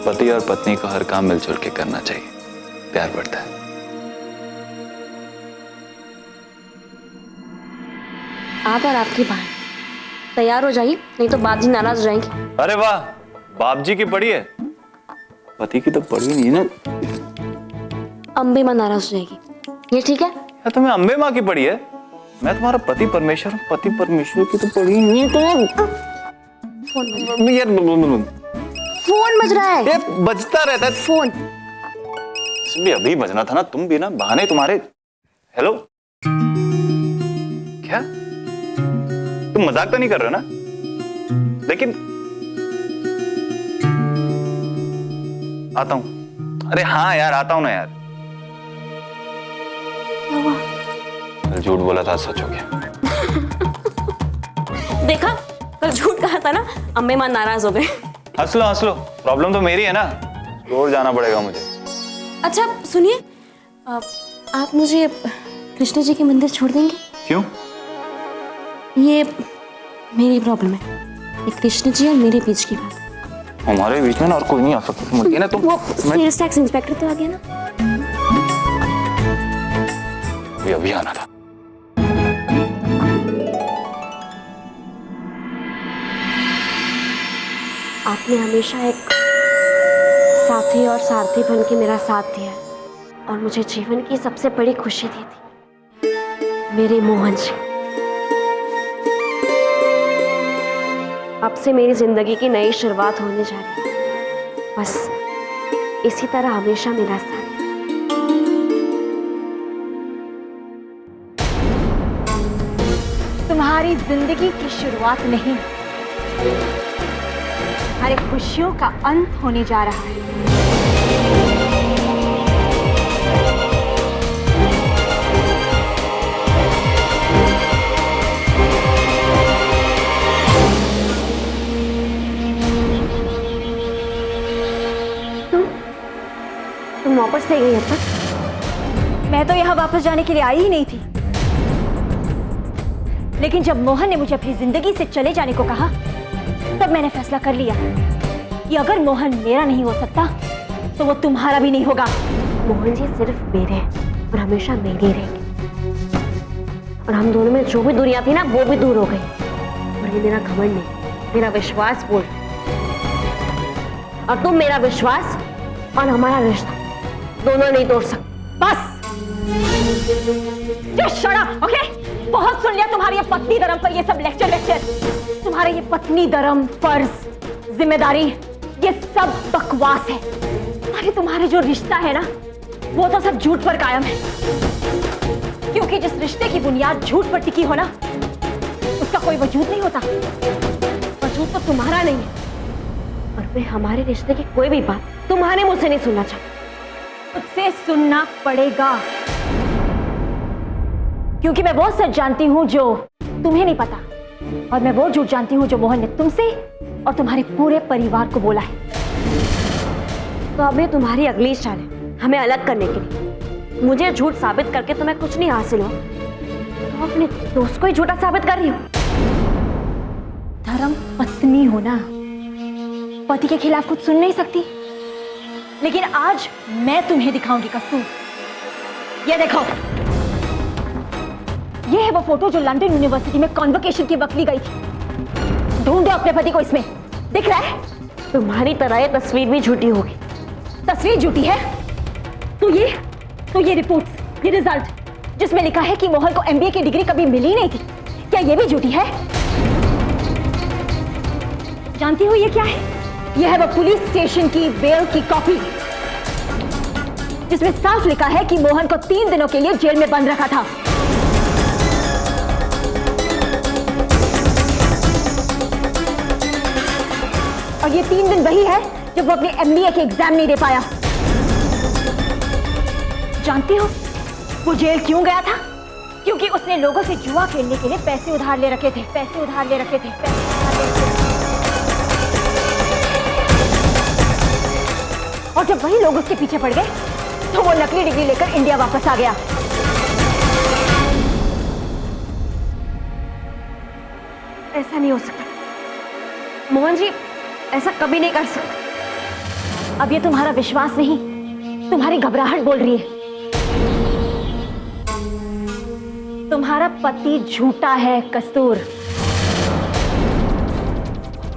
पति और पत्नी को हर काम मिलजुल के करना चाहिए, प्यार बढ़ता है। आप और आपकी बहन तैयार हो जाइए, नहीं तो बाप जी नाराज हो जाएंगे। अरे वाह, बाप जी की पड़ी है, पति की तो पड़ी नहीं ना। अम्बे माँ नाराज हो जाएगी, ये ठीक है? या तुम्हें अम्बे माँ की पड़ी है? मैं तुम्हारा पति परमेश्वर हूँ, पति परमेश्वर की तो पड़ी नहीं। तो फोन बज रहा यार फोन बज रहा है। ये बजता रहता है फोन। भी अभी बजना था ना, तुम भी ना बहाने तुम्हारे। हेलो, क्या तुम मजाक तो नहीं कर रहे हो ना? लेकिन आता हूं। अरे हाँ यार, आता हूं ना यार। कल झूठ बोला था, सच हो गया। देखा, कल झूठ कहा था ना, अम्बे माँ नाराज हो गए। हंस लो, प्रॉब्लम तो मेरी है ना, रोज जाना पड़ेगा मुझे। अच्छा सुनिए, आप मुझे कृष्ण जी के मंदिर छोड़ देंगे? क्यों? ये मेरी प्रॉब्लम है, ये कृष्ण जी और मेरे बीच की बात। हमारे बीच में ना और कोई नहीं आ सकता। तुम ना तुम वो सेल्स टैक्स इंस्पेक्टर तो आ गया ना। अभी आना था। आपने हमेशा एक साथी और सारथी बन के मेरा साथ दिया और मुझे जीवन की सबसे बड़ी खुशी दी थी, मेरे मोहन जी। अब से मेरी जिंदगी की नई शुरुआत होने जा रही है, बस इसी तरह हमेशा मेरा साथ। तुम्हारी जिंदगी की शुरुआत नहीं, हमारे खुशियों का अंत होने जा रहा है। तुम वापस ले गई अब तक? मैं तो यहाँ वापस जाने के लिए आई ही नहीं थी, लेकिन जब मोहन ने मुझे अपनी जिंदगी से चले जाने को कहा, तब मैंने फैसला कर लिया कि अगर मोहन मेरा नहीं हो सकता तो वो तुम्हारा भी नहीं होगा। मोहन जी सिर्फ मेरे हैं और हमेशा मेरे ही रहेंगे, और हम दोनों में जो भी दूरियां थी ना, वो भी दूर हो गई। और ये मेरा घमंड नहीं, मेरा विश्वास बोल। और तुम मेरा विश्वास और हमारा रिश्ता दोनों नहीं तोड़ सकते। बस Just shut up, okay? बहुत सुन लिया तुम्हारी ये पत्नी धर्म पर ये सब लेक्चर। तुम्हारे ये पत्नी धर्म, फर्ज, जिम्मेदारी, ये सब बकवास है। अरे तुम्हारे जो रिश्ता है ना, वो तो सब झूठ पर कायम है, क्योंकि जिस रिश्ते की बुनियाद झूठ पर टिकी हो ना, उसका कोई वजूद नहीं होता। वजूद तो तुम्हारा नहीं है, और मैं हमारे रिश्ते की कोई भी बात तुम्हारे मुंह से नहीं सुनना चाहती। मुझसे सुनना पड़ेगा, क्योंकि मैं वो सच जानती हूं जो तुम्हें नहीं पता, और मैं वो झूठ जानती हूं जो मोहन ने तुमसे और तुम्हारे पूरे परिवार को बोला है। तो अब ये तुम्हारी अगली चाल है, हमें अलग करने के लिए। मुझे झूठ साबित करके तुम्हें कुछ नहीं हासिल हो, तो अपने दोस्त को ही झूठा साबित कर रही हो। धर्म पत्नी हो ना, पति के खिलाफ कुछ सुन नहीं सकती, लेकिन आज मैं तुम्हें दिखाऊंगी कस्तूर। ये देखो, ये है वो फोटो जो लंदन यूनिवर्सिटी में कॉन्वोकेशन की वक्त ली गई थी। ढूंढो अपने पति को, इसमें दिख रहा है? तुम्हारी तरह ये तस्वीर भी झूठी होगी। तस्वीर झूठी है तो ये रिपोर्ट्स, ये रिजल्ट जिसमें लिखा है कि मोहन को एमबीए की डिग्री कभी मिली नहीं थी, क्या ये भी झूठी है? जानती हो ये क्या है? यह है वो पुलिस स्टेशन की बेल की कॉपी, जिसमें साफ लिखा है कि मोहन को 3 दिनों के लिए जेल में बंद रखा था। और ये 3 दिन वही है जब वो अपने एमबीए के एग्जाम नहीं दे पाया। जानती हो वो जेल क्यों गया था? क्योंकि उसने लोगों से जुआ खेलने के लिए पैसे उधार ले रखे थे। और जब वही लोग उसके पीछे पड़ गए, तो वो नकली डिग्री लेकर इंडिया वापस आ गया। ऐसा नहीं हो सकता, मोहन जी ऐसा कभी नहीं कर सकते। अब ये तुम्हारा विश्वास नहीं, तुम्हारी घबराहट बोल रही है। तुम्हारा पति झूठा है कस्तूर।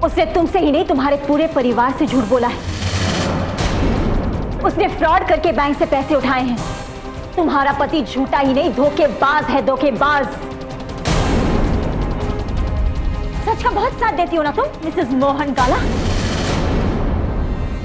उसने तुमसे ही नहीं, तुम्हारे पूरे परिवार से झूठ बोला है। उसने फ्रॉड करके बैंक से पैसे उठाए हैं। तुम्हारा पति झूठा ही नहीं, धोखेबाज है, धोखेबाज। सच का बहुत साथ देती हो ना तुम, मिसेस मोहन गाला।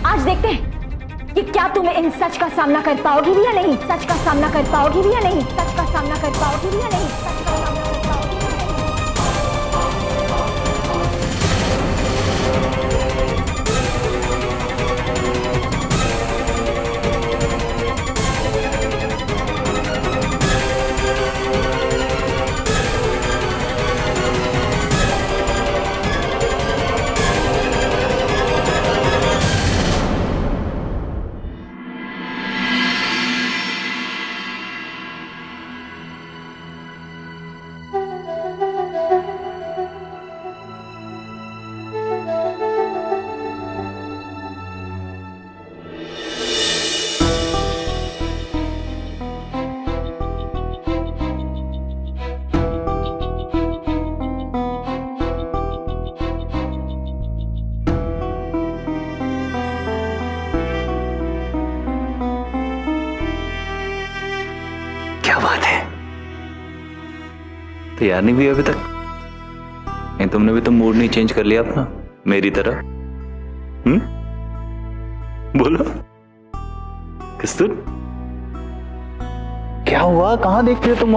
आज देखते हैं कि क्या तुम इन सच का सामना कर पाओगी भी या नहीं। सच का सामना कर पाओगी भी या नहीं। सच का सामना कर पाओगी भी या नहीं। सच का सामना कर पाओगी भी या नहीं। क्या बात है, तैयार नहीं हुई अभी तक? नहीं, तुमने भी तो मूड नहीं चेंज कर लिया अपना मेरी तरह? बोलो कस्तूर, क्या हुआ? कहां देख रही हो तुम?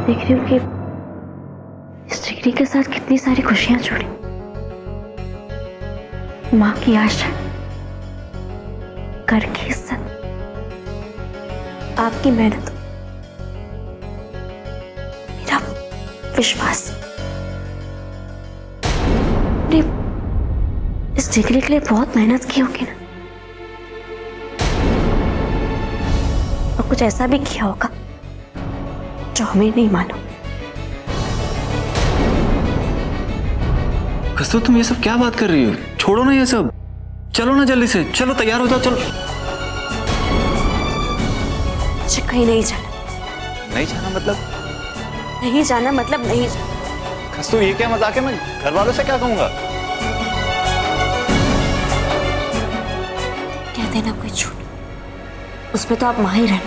देख रही हूँ कि इस डिग्री के साथ कितनी सारी खुशियां जुड़ी। माँ की आशा, घर की इज्जत, आपकी मेहनत, मेरा विश्वास। ने इस डिग्री के लिए बहुत मेहनत की होगी ना, और कुछ ऐसा भी किया होगा जो हमें नहीं मालूम। कस्तूर, तुम ये सब क्या बात कर रही हो? छोड़ो ना ये सब, चलो ना जल्दी से, चलो तैयार हो जाओ, चलो। मुझे कहीं नहीं जाना। नहीं जाना मतलब? नहीं जाना मतलब नहीं जाना। कस्तूर, ये क्या मजाक है? मैं घर वालों से क्या कहूंगा? कह देना कोई झूठ, उसमें तो आप माहिर हैं।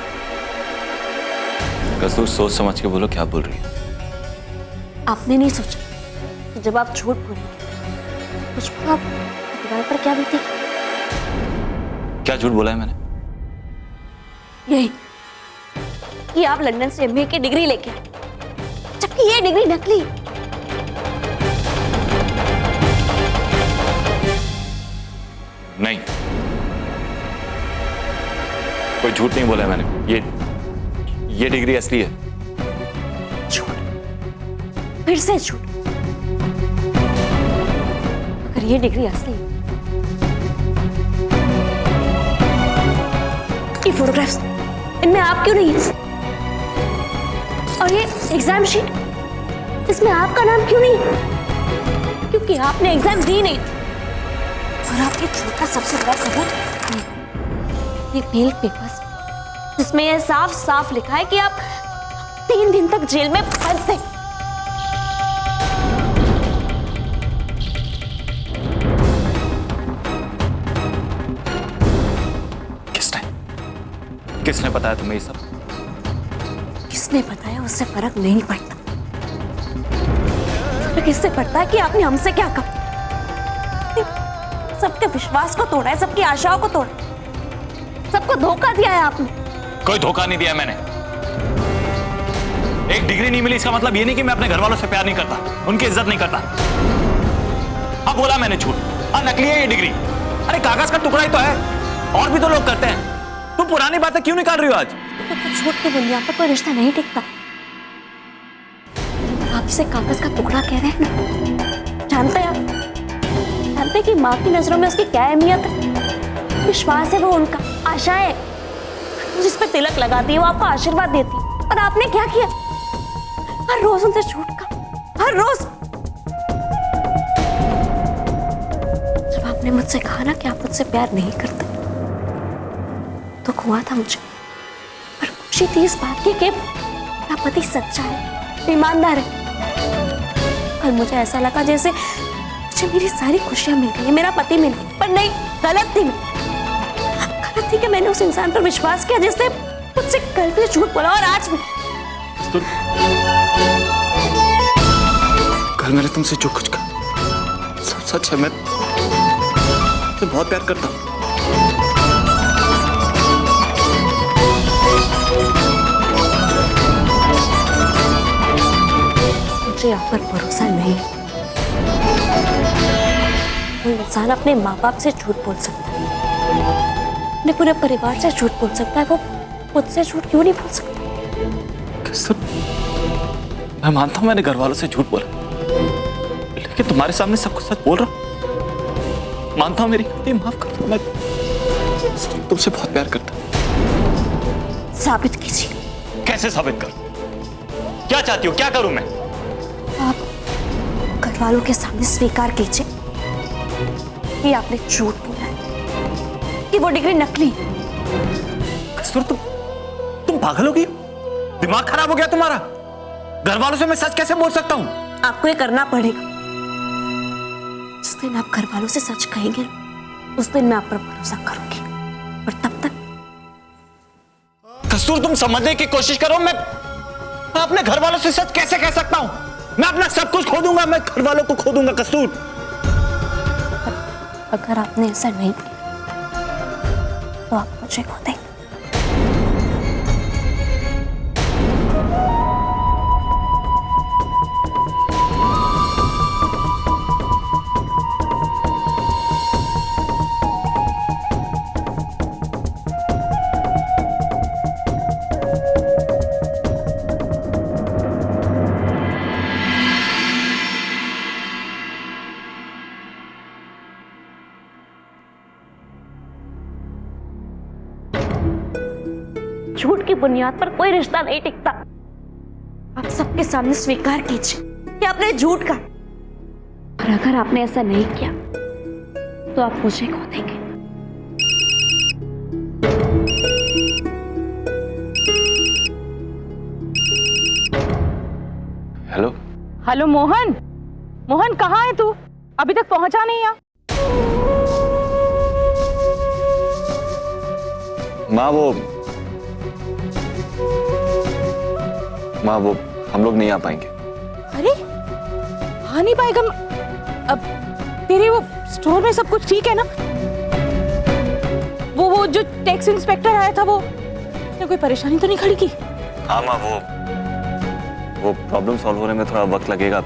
कस्तूर, सोच समझ के बोलो, क्या बोल रही है? आपने नहीं सोचा कि जब आप झूठ बोलेंगे कुछ आप परिवार पर क्या बीतेगी? क्या झूठ बोला है मैंने? यही कि आप लंदन से एमए की डिग्री लेके आए, जबकि ये डिग्री नकली। नहीं, कोई झूठ नहीं बोला है मैंने। ये डिग्री असली है। झूठ, फिर से झूठ। अगर ये डिग्री असली है, ये फोटोग्राफ्स, इनमें आप क्यों नहीं है? और ये एग्जाम शीट, इसमें आपका नाम क्यों नहीं? क्योंकि आपने एग्जाम दी नहीं थी। और आपके झूठ का सबसे बड़ा सबूत ये मेल पेपर्स, जिसमें यह साफ साफ लिखा है कि आप 3 दिन तक जेल में बंद थे। किसने बताया तुम्हें ये सब? किसने बताया उससे फर्क नहीं पड़ता। फर्क इससे पड़ता है कि आपने हमसे क्या कहा। सबके विश्वास को तोड़ा है, सबकी आशाओं को तोड़ा, सबको धोखा दिया है आपने। कोई धोखा नहीं दिया मैंने। एक डिग्री नहीं मिली इसका मतलब ये नहीं कि मैं अपने घर वालों से प्यार नहीं करता, उनकी इज्जत नहीं करता। अब बोला मैंने झूठ, और नकली है ये डिग्री। अरे कागज का टुकड़ा ही तो है, और भी तो लोग करते हैं। तुम पुरानी बातें क्यों निकाल रही हो आज? तो झूठ की बुनियाद पर कोई रिश्ता नहीं टिकता। आप इसे कागज का टुकड़ा कह रहे हैं ना? जानते हैं आप, जानते हैं कि माँ की नजरों में उसकी क्या अहमियत है? विश्वास है वो उनका, आशा है, जिस पे तिलक लगाती है वो आपको आशीर्वाद देती है। और आपने क्या किया? हर रोज उनसे झूठ का, हर रोज। जब आपने मुझसे मुझसे कहा ना कि आप मुझसे प्यार नहीं करते, तो हुआ था मुझे, पर खुशी थी इस बात की कि मेरा पति सच्चा है, ईमानदार है। और मुझे ऐसा लगा जैसे मुझे मेरी सारी खुशियां मिल गई, मेरा पति मिल गया, पर नहीं, गलत थी मैं। गलत थी कि मैंने उस इंसान पर विश्वास किया जिसने मुझसे कल भी झूठ बोला और आज भी। कल मैंने तुमसे जो कुछ कहा सब सच है। मैं तुम्हें बहुत प्यार करता हूँ। मुझे आप पर भरोसा नहीं। कोई इंसान अपने माँ बाप से झूठ बोल सकता है, अपने पूरे परिवार से झूठ बोल सकता है, वो मुझसे झूठ क्यों नहीं बोल सकता? मैं मानता हूँ मैंने घर वालों से झूठ बोला, लेकिन तुम्हारे सामने सब कुछ सच बोल रहा हूँ। मानता हूँ मेरी गलती, माफ कर दो। मैं तुमसे बहुत प्यार करता हूँ। साबित कीजिए। कैसे साबित कर? क्या चाहती हो? क्या करूं मैं? आप घर वालों के सामने स्वीकार कीजिए कि आपने झूठ बोला है, कि वो डिग्री नकली। कस्तूर, तुम पागल हो गई? दिमाग खराब हो गया तुम्हारा? घर वालों से मैं सच कैसे बोल सकता हूं? आपको ये करना पड़ेगा। जिस दिन आप घर वालों से सच कहेंगे उस दिन मैं आप पर भरोसा करूंगी, और तब तक। कस्तूर, तुम समझने की कोशिश करो। मैं अपने घर वालों से सच कैसे कह सकता हूं? मैं अपना सब कुछ खो दूंगा, मैं घर वालों को खो दूंगा। कस्तूर, अगर आपने ऐसा नहीं किया तो आप मुझे खो देंगे। झूठ की बुनियाद पर कोई रिश्ता नहीं टिकता। आप सबके सामने स्वीकार कीजिए कि आपने झूठ कहा, और अगर आपने ऐसा नहीं किया तो आप मुझे खो देंगे। हेलो। हेलो मोहन, मोहन कहाँ है तू? अभी तक पहुंचा नहीं यहाँ। माँ वो हम लोग नहीं आ पाएंगे। अरे आ नहीं पाएगा? अब तेरे वो स्टोर में सब कुछ ठीक है ना? वो जो टैक्स इंस्पेक्टर आया था, वो उसने कोई परेशानी तो नहीं खड़ी की? हाँ माँ, वो प्रॉब्लम सॉल्व होने में थोड़ा वक्त लगेगा।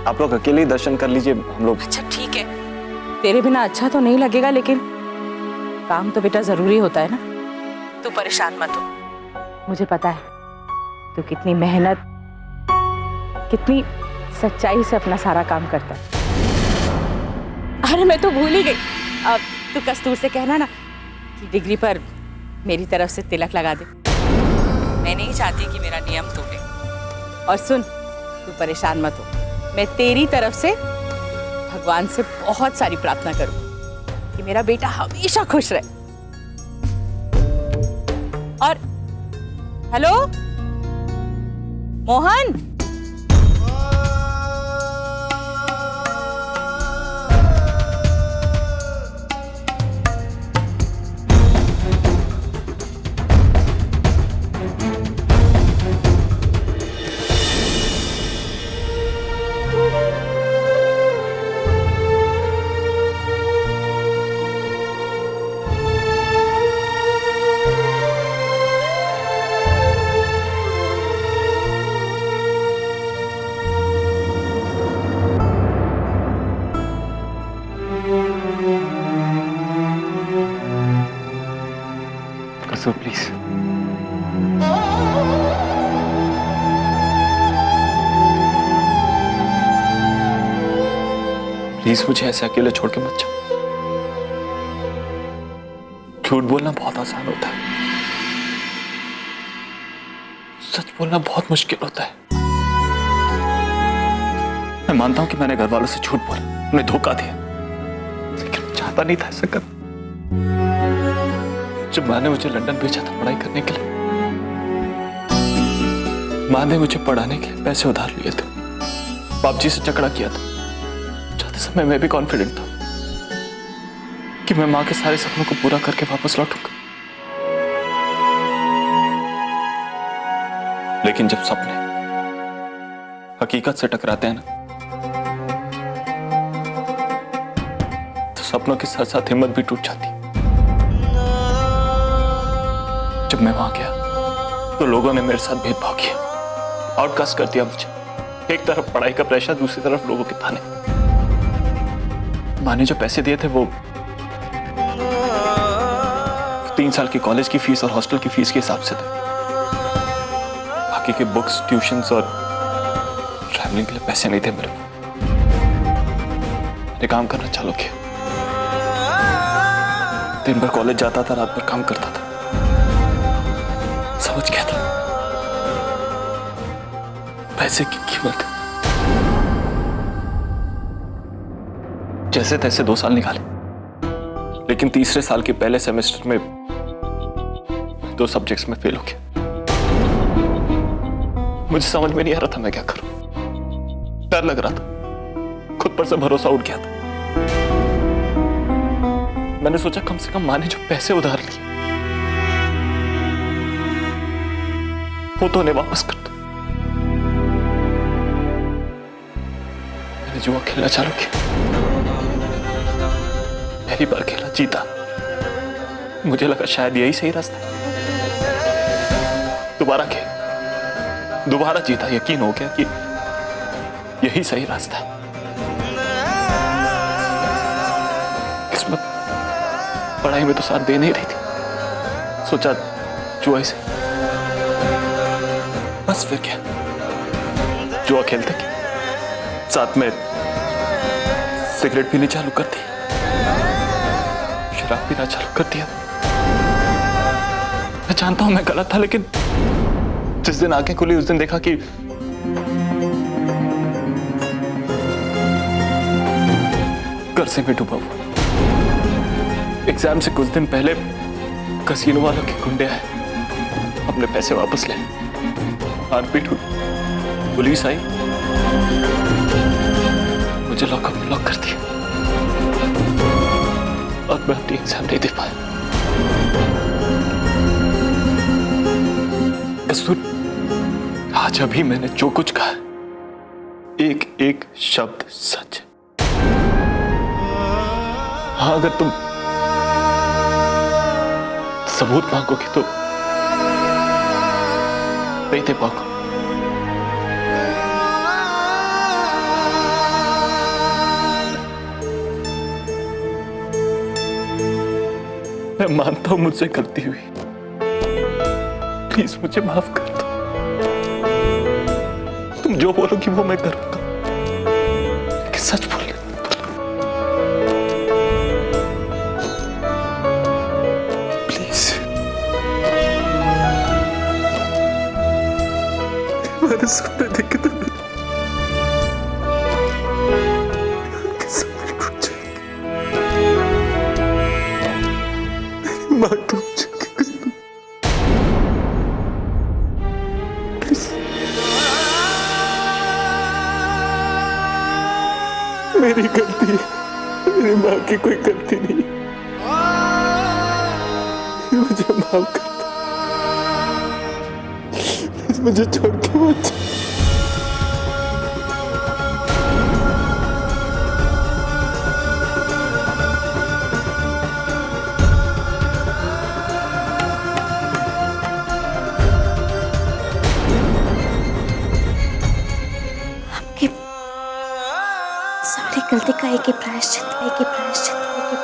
आप लोग अकेले ही दर्शन कर लीजिए, हम लोग। अच्छा ठीक है, तेरे बिना अच्छा तो नहीं लगेगा, लेकिन काम तो बेटा जरूरी होता है ना। तू परेशान मत हो, मुझे पता है तू कितनी मेहनत, कितनी सच्चाई से अपना सारा काम करता है। अरे मैं तो भूल ही गई, अब तू कस्तूर से कहना ना कि डिग्री पर मेरी तरफ से तिलक लगा दे। मैं नहीं चाहती कि मेरा नियम टूटे। और सुन, तू परेशान मत हो, मैं तेरी तरफ से भगवान से बहुत सारी प्रार्थना करूं कि मेरा बेटा हमेशा खुश रहे। और hello Mohan, Kastur please. Please मुझे ऐसे अकेले छोड़ के मत जाओ। झूठ बोलना बहुत आसान होता है, सच बोलना बहुत मुश्किल होता है। मैं मानता हूं कि मैंने घर वालों से झूठ बोला, उन्हें धोखा दिया, पता नहीं था ऐसा कर। जब माँ ने मुझे लंदन भेजा था पढ़ाई करने के लिए, माँ ने मुझे पढ़ाने के लिए पैसे उधार लिए थे, बाप जी से झगड़ा किया था। जाते समय मैं भी कॉन्फिडेंट था कि मैं माँ के सारे सपनों को पूरा करके वापस लौटूंगा। लेकिन जब सपने हकीकत से टकराते हैं ना, तो सपनों के साथ साथ हिम्मत भी टूट जाती। जब मैं वहां गया तो लोगों ने मेरे साथ भेदभाव किया, आउटकास्ट कर दिया मुझे। एक तरफ पढ़ाई का प्रेशर, दूसरी तरफ लोगों के ताने। माँ ने जो पैसे दिए थे वो 3 साल की कॉलेज की फीस और हॉस्टल की फीस के हिसाब से थे। बाकी के बुक्स, ट्यूशंस और ट्रैवलिंग के लिए पैसे नहीं थे मेरे पास। मैंने काम करना चालू किया। दिन भर कॉलेज जाता था, रात भर काम करता था। समझ गया था पैसे की कीमत। जैसे तैसे 2 साल निकाले, लेकिन तीसरे साल के पहले सेमेस्टर में 2 सब्जेक्ट्स में फेल हो गया। मुझे समझ में नहीं आ रहा था मैं क्या करूं। डर लग रहा था, खुद पर से भरोसा उठ गया था। मैंने सोचा कम से कम माँ ने जो पैसे उधार लिए वो तो उन्हें वापस कर दो। मैंने जुआ खेलना चालू किया। पहली बार खेला, जीता। मुझे लगा शायद यही सही रास्ता है। दोबारा खेला, दोबारा जीता। यकीन हो गया कि यही सही रास्ता है। किस्मत पढ़ाई में तो साथ दे नहीं रही थी। सोचा जुआ से बस, फिर क्या, जुआ खेलते क्या, साथ में सिगरेट पीनी चालू कर दी, शराब पीना चालू कर दिया। मैं जानता हूं मैं गलत था, लेकिन जिस दिन आंखें खुली उस दिन देखा कि कर्जे में डूबा हुआ। एग्जाम से कुछ दिन पहले कसीनो वालों के गुंडे आए, अपने पैसे वापस ले। मारपीट हुई, पुलिस आई, मुझे लॉकअप में लॉक कर दिया और मैं अपनी एग्जाम नहीं दे पाया। कसूर, आज अभी मैंने जो कुछ कहा, एक एक शब्द सच है। हाँ, अगर तुम सबूत मांगोगे तो नहीं दे पाऊंगा। मैं मानता हूं मुझसे गलती हुई, प्लीज मुझे माफ कर दो। तुम जो बोलोगी वो मैं करूंगा, लेकिन सच बोल। मैंने सपने देखे तो सपने टूट जाएंगे, मेरी माँ टूट जाएगी। मेरी गलती है, मेरी माँ की कोई गलती नहीं। मुझे माफ कर, मुझे छोड़ के मत। आपकी सारी गलती का एक ही प्रायश्चित, एक ही प्रायश्चित, एक ही